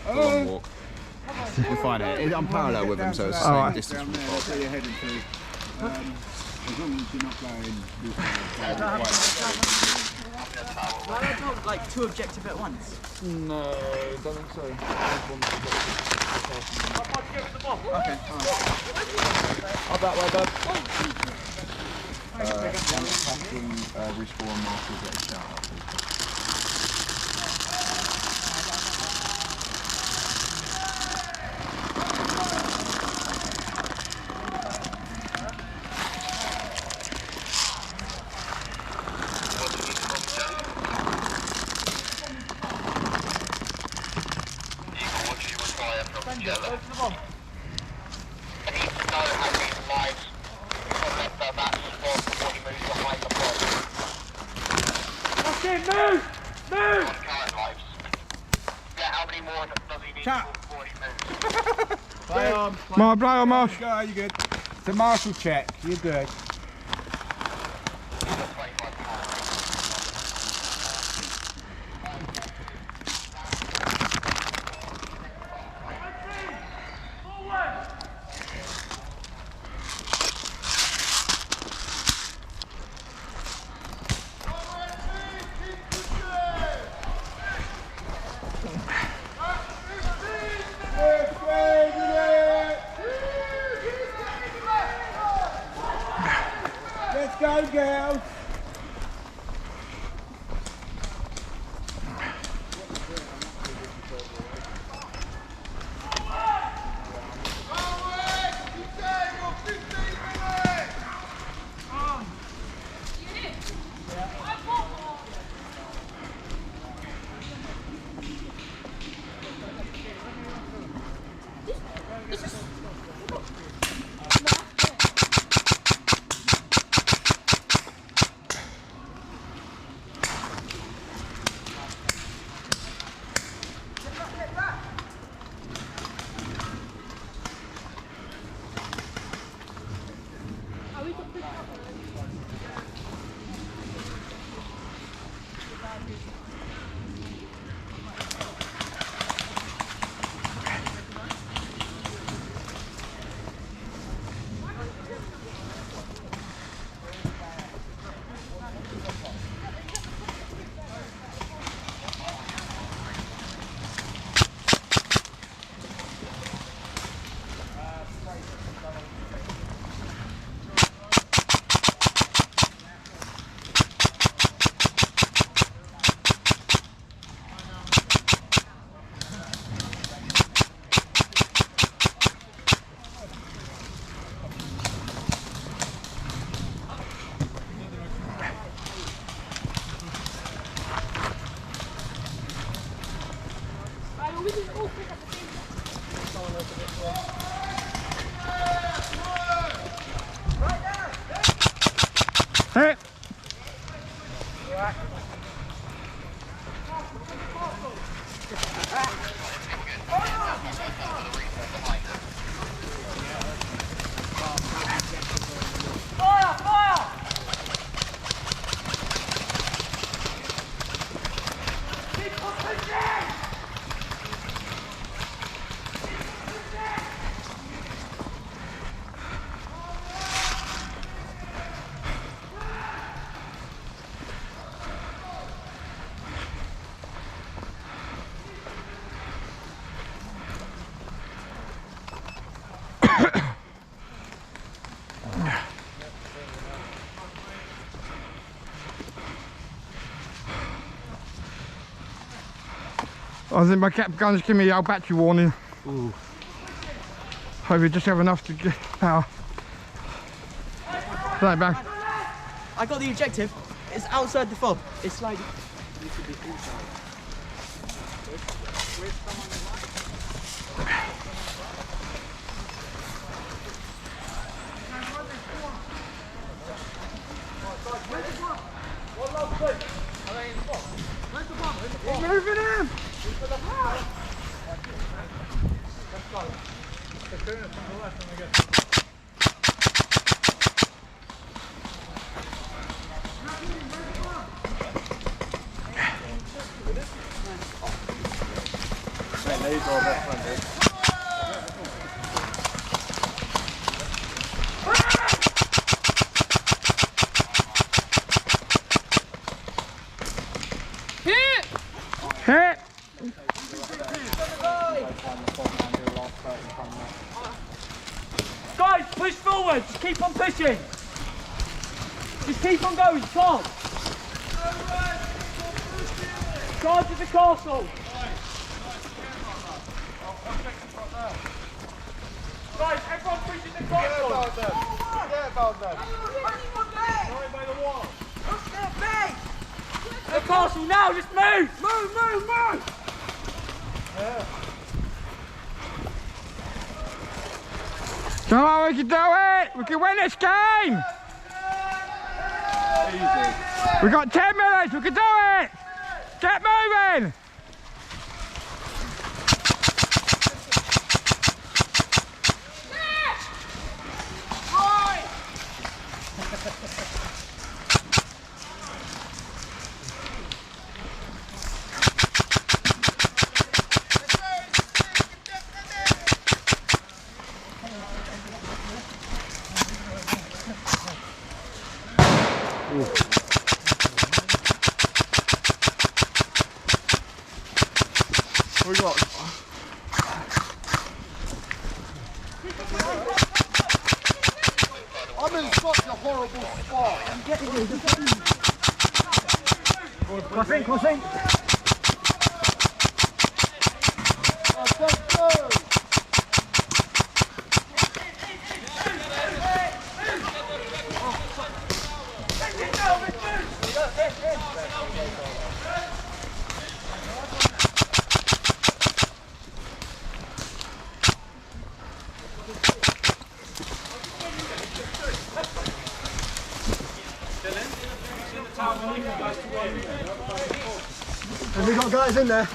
Long walk. You'll find it. I'm parallel with them, so it's the same distance from the pod. As long as you're not going Why not like two objectives at once? No, I don't think so. Okay, Up that way, bud. One attacking respawn mark will get a shout out. Play on, Marsh. Go, you're good. It's a marshal check, you're good. Let's go, girls! Hey! I think my cap gun's giving me a battery warning. Ooh. Hope you just have enough to get power. Right back. I got the objective. It's outside the fob. It's like. He's moving him! These are best friends. Hit! Guys, push forward. Just keep on pushing. Just keep on going. Charge. Charge at the castle. Guys, everyone pushing the castle. Forget about them. The castle now. Just move. Move. Come on, we can do it! We can win this game! Easy. We got 10 minutes, we can do it! Get moving! We got. I'm in such a horrible spot. Crossing. Have we got guys in there?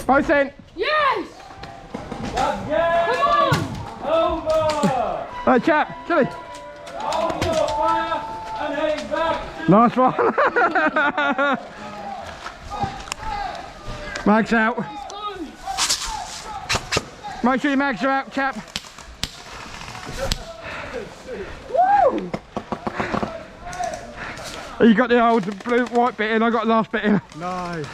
Both in! Yes! Come on! Over. Right, chap, Chilly. Hold your fire and aim back. Nice one. Mags out. Make sure your mags are out, chap. Woo! You got the old blue white bit in, I got the last bit in. Nice.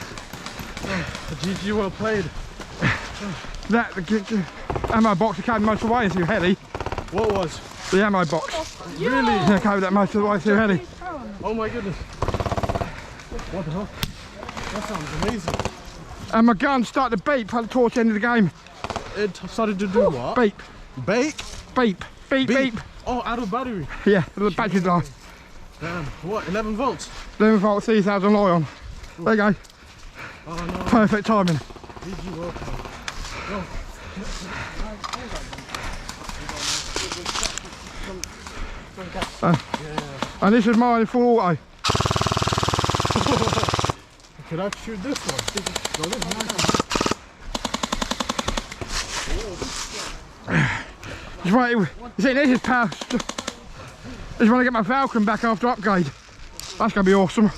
GG, well played. The ammo box that carried most of the way is too heavy. What was? The ammo box. Really? Yeah, carried that most of the way too heavy. Oh my goodness. What the hell? That sounds amazing. And my gun started to beep towards the end of the game. It started to do what? Beep. Bake? Beep. Beep, beep. Oh, out of battery. Yeah, the battery died. Damn. What? 11 volts? 11 volt 3000 Lion. There you go. Oh no. Perfect timing. GG, well played. Go. And this is mine in full auto. Could I shoot this one? Go this one. Just wait, you see, this is power. Just want to get my Falcon back after upgrade. That's going to be awesome.